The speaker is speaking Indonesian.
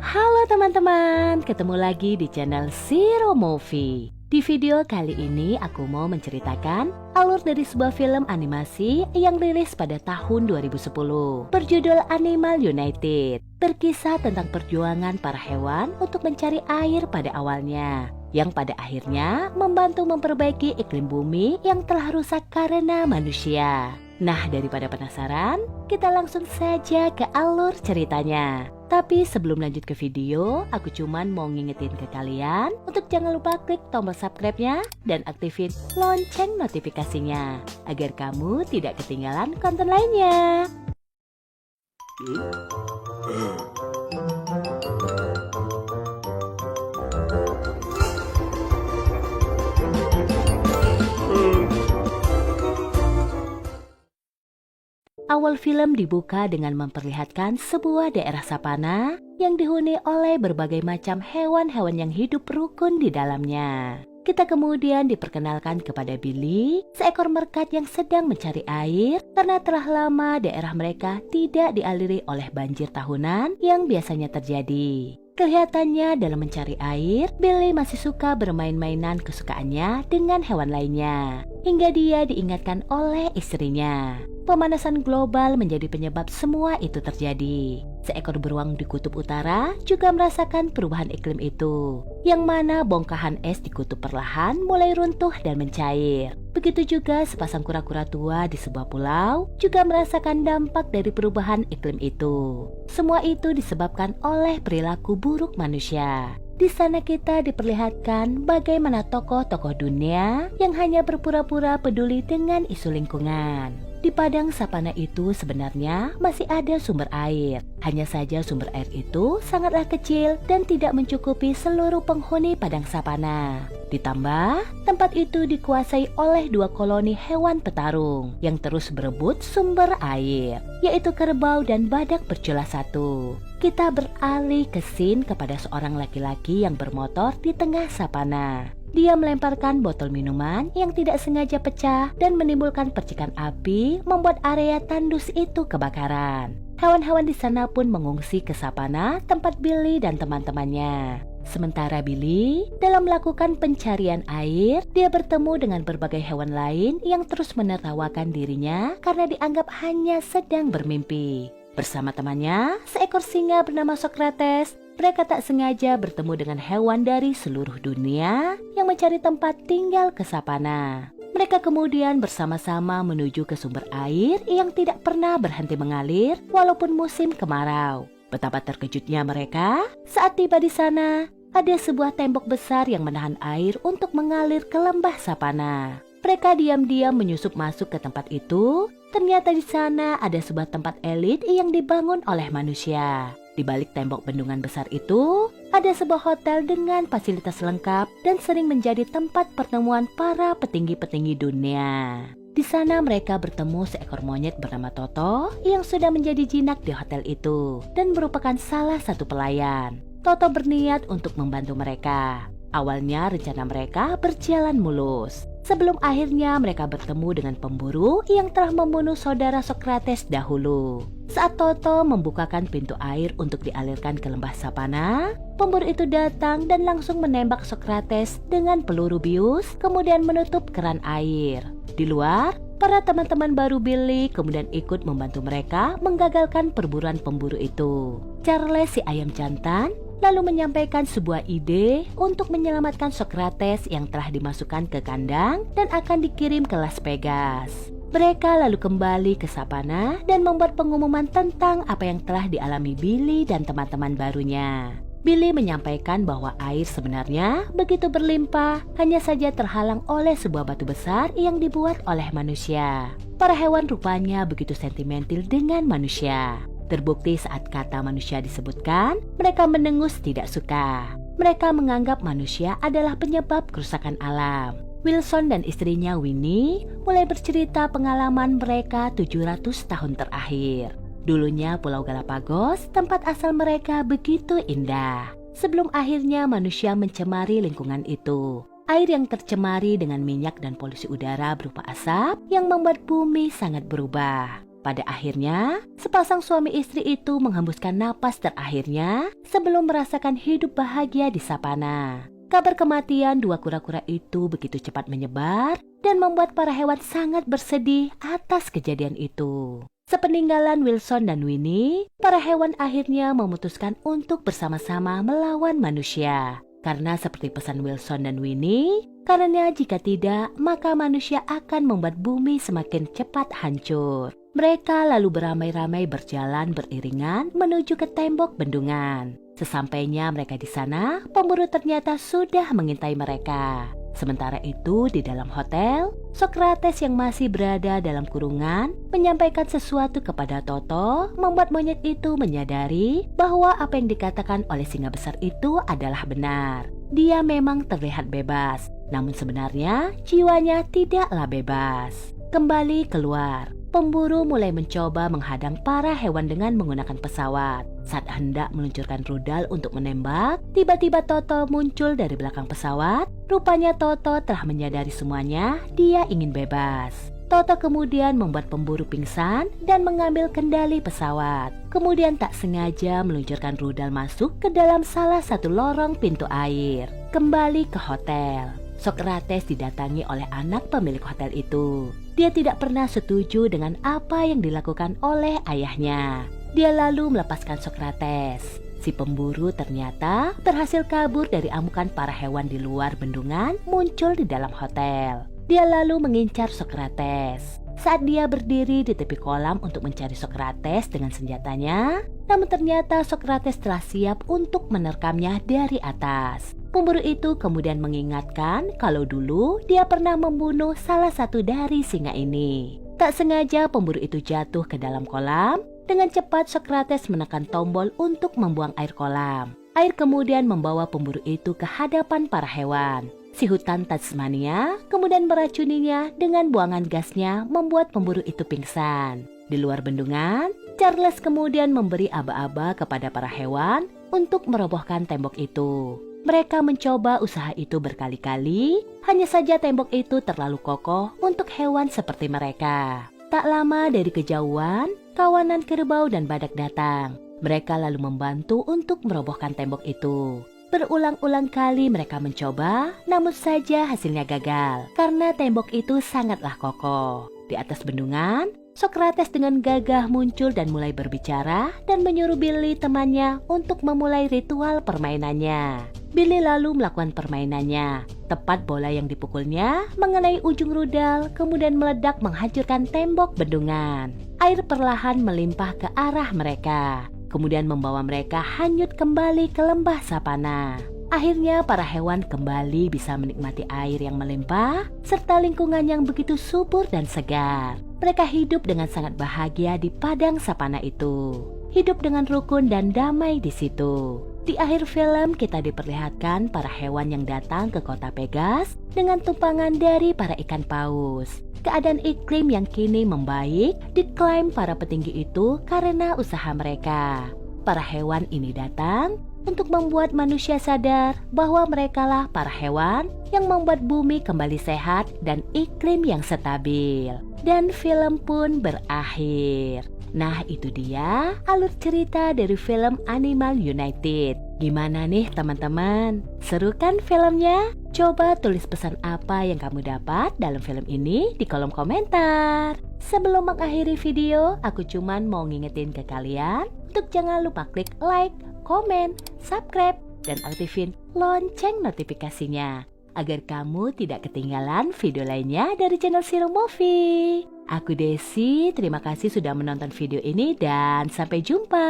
Halo teman-teman, ketemu lagi di channel Zero Movie. Di video kali ini aku mau menceritakan alur dari sebuah film animasi yang rilis pada tahun 2010 berjudul Animal United. Berkisah tentang perjuangan para hewan untuk mencari air pada awalnya, yang pada akhirnya membantu memperbaiki iklim bumi yang telah rusak karena manusia. Nah, daripada penasaran, kita langsung saja ke alur ceritanya. Tapi sebelum lanjut ke video, aku cuman mau ngingetin ke kalian untuk jangan lupa klik tombol subscribe-nya dan aktifin lonceng notifikasinya agar kamu tidak ketinggalan konten lainnya. Awal film dibuka dengan memperlihatkan sebuah daerah savana yang dihuni oleh berbagai macam hewan-hewan yang hidup rukun di dalamnya. Kita kemudian diperkenalkan kepada Billy, seekor meerkat yang sedang mencari air karena telah lama daerah mereka tidak dialiri oleh banjir tahunan yang biasanya terjadi. Kelihatannya dalam mencari air, Billy masih suka bermain-mainan kesukaannya dengan hewan lainnya, hingga dia diingatkan oleh istrinya. Pemanasan global menjadi penyebab semua itu terjadi. Seekor beruang di kutub utara juga merasakan perubahan iklim itu, yang mana bongkahan es di kutub perlahan mulai runtuh dan mencair. Begitu juga sepasang kura-kura tua di sebuah pulau juga merasakan dampak dari perubahan iklim itu. Semua itu disebabkan oleh perilaku buruk manusia. Di sana kita diperlihatkan bagaimana tokoh-tokoh dunia yang hanya berpura-pura peduli dengan isu lingkungan. Di padang savana itu sebenarnya masih ada sumber air. Hanya saja sumber air itu sangatlah kecil dan tidak mencukupi seluruh penghuni padang savana. Ditambah, tempat itu dikuasai oleh dua koloni hewan petarung yang terus berebut sumber air, yaitu kerbau dan badak bercula satu. Kita beralih ke scene kepada seorang laki-laki yang bermotor di tengah savana. Dia melemparkan botol minuman yang tidak sengaja pecah dan menimbulkan percikan api, membuat area tandus itu kebakaran. Hewan-hewan di sana pun mengungsi ke savana tempat Billy dan teman-temannya. Sementara Billy dalam melakukan pencarian air, dia bertemu dengan berbagai hewan lain yang terus menertawakan dirinya karena dianggap hanya sedang bermimpi. Bersama temannya, seekor singa bernama Socrates, mereka tak sengaja bertemu dengan hewan dari seluruh dunia yang mencari tempat tinggal ke savana. Mereka kemudian bersama-sama menuju ke sumber air yang tidak pernah berhenti mengalir walaupun musim kemarau. Betapa terkejutnya mereka saat tiba di sana. Ada sebuah tembok besar yang menahan air untuk mengalir ke lembah savana. Mereka diam-diam menyusup masuk ke tempat itu. Ternyata di sana ada sebuah tempat elit yang dibangun oleh manusia. Di balik tembok bendungan besar itu, ada sebuah hotel dengan fasilitas lengkap dan sering menjadi tempat pertemuan para petinggi-petinggi dunia. Di sana mereka bertemu seekor monyet bernama Toto yang sudah menjadi jinak di hotel itu dan merupakan salah satu pelayan. Toto berniat untuk membantu mereka. Awalnya rencana mereka berjalan mulus, sebelum akhirnya mereka bertemu dengan pemburu yang telah membunuh saudara Socrates dahulu. Saat Toto membukakan pintu air untuk dialirkan ke lembah savana, pemburu itu datang dan langsung menembak Socrates dengan peluru bius, kemudian menutup keran air. Di luar, para teman-teman baru Billy kemudian ikut membantu mereka menggagalkan perburuan pemburu itu. Charles si ayam jantan lalu menyampaikan sebuah ide untuk menyelamatkan Socrates yang telah dimasukkan ke kandang dan akan dikirim ke Las Vegas. Mereka lalu kembali ke savana dan membuat pengumuman tentang apa yang telah dialami Billy dan teman-teman barunya. Billy menyampaikan bahwa air sebenarnya begitu berlimpah, hanya saja terhalang oleh sebuah batu besar yang dibuat oleh manusia. Para hewan rupanya begitu sentimental dengan manusia. Terbukti saat kata manusia disebutkan, mereka mendengus tidak suka. Mereka menganggap manusia adalah penyebab kerusakan alam. Wilson dan istrinya Winnie mulai bercerita pengalaman mereka 700 tahun terakhir. Dulunya Pulau Galapagos, tempat asal mereka begitu indah. Sebelum akhirnya manusia mencemari lingkungan itu. Air yang tercemari dengan minyak dan polusi udara berupa asap yang membuat bumi sangat berubah. Pada akhirnya, sepasang suami istri itu menghembuskan napas terakhirnya sebelum merasakan hidup bahagia di savana. Kabar kematian dua kura-kura itu begitu cepat menyebar dan membuat para hewan sangat bersedih atas kejadian itu. Sepeninggalan Wilson dan Winnie, para hewan akhirnya memutuskan untuk bersama-sama melawan manusia. Karena seperti pesan Wilson dan Winnie, karena jika tidak, maka manusia akan membuat bumi semakin cepat hancur. Mereka lalu beramai-ramai berjalan beriringan menuju ke tembok bendungan. Sesampainya mereka di sana, pemburu ternyata sudah mengintai mereka. Sementara itu di dalam hotel, Socrates yang masih berada dalam kurungan menyampaikan sesuatu kepada Toto, membuat monyet itu menyadari bahwa apa yang dikatakan oleh singa besar itu adalah benar. Dia memang terlihat bebas, namun sebenarnya jiwanya tidaklah bebas. Kembali keluar, pemburu mulai mencoba menghadang para hewan dengan menggunakan pesawat. Saat hendak meluncurkan rudal untuk menembak, tiba-tiba Toto muncul dari belakang pesawat. Rupanya Toto telah menyadari semuanya, dia ingin bebas. Toto kemudian membuat pemburu pingsan dan mengambil kendali pesawat. Kemudian tak sengaja meluncurkan rudal masuk ke dalam salah satu lorong pintu air. Kembali ke hotel, Socrates didatangi oleh anak pemilik hotel itu. Dia tidak pernah setuju dengan apa yang dilakukan oleh ayahnya. Dia lalu melepaskan Socrates. Si pemburu ternyata berhasil kabur dari amukan para hewan di luar bendungan muncul di dalam hotel. Dia lalu mengincar Socrates. Saat dia berdiri di tepi kolam untuk mencari Socrates dengan senjatanya, namun ternyata Socrates telah siap untuk menerkamnya dari atas. Pemburu itu kemudian mengingatkan kalau dulu dia pernah membunuh salah satu dari singa ini. Tak sengaja pemburu itu jatuh ke dalam kolam. Dengan cepat Socrates menekan tombol untuk membuang air kolam. Air kemudian membawa pemburu itu ke hadapan para hewan. Si hutan Tasmania kemudian meracuninya dengan buangan gasnya membuat pemburu itu pingsan. Di luar bendungan, Charles kemudian memberi aba-aba kepada para hewan untuk merobohkan tembok itu. Mereka mencoba usaha itu berkali-kali, hanya saja tembok itu terlalu kokoh untuk hewan seperti mereka. Tak lama dari kejauhan, kawanan kerbau dan badak datang. Mereka lalu membantu untuk merobohkan tembok itu. Berulang-ulang kali mereka mencoba, namun saja hasilnya gagal karena tembok itu sangatlah kokoh. Di atas bendungan, Socrates dengan gagah muncul dan mulai berbicara dan menyuruh Billy temannya untuk memulai ritual permainannya. Billy lalu melakukan permainannya. Tepat bola yang dipukulnya mengenai ujung rudal, kemudian meledak menghancurkan tembok bendungan. Air perlahan melimpah ke arah mereka, kemudian membawa mereka hanyut kembali ke lembah savana. Akhirnya para hewan kembali bisa menikmati air yang melimpah serta lingkungan yang begitu subur dan segar. Mereka hidup dengan sangat bahagia di padang savana itu. Hidup dengan rukun dan damai di situ. Di akhir film kita diperlihatkan para hewan yang datang ke kota Pegas dengan tumpangan dari para ikan paus. Keadaan iklim yang kini membaik diklaim para petinggi itu karena usaha mereka. Para hewan ini datang untuk membuat manusia sadar bahwa merekalah para hewan yang membuat bumi kembali sehat dan iklim yang stabil. Dan film pun berakhir. Nah, itu dia alur cerita dari film Animal United. Gimana nih teman-teman? Seru kan filmnya? Coba tulis pesan apa yang kamu dapat dalam film ini di kolom komentar. Sebelum mengakhiri video, aku cuman mau ngingetin ke kalian untuk jangan lupa klik like, komen, subscribe, dan aktifin lonceng notifikasinya agar kamu tidak ketinggalan video lainnya dari channel Siro Movie. Aku Desi, terima kasih sudah menonton video ini dan sampai jumpa.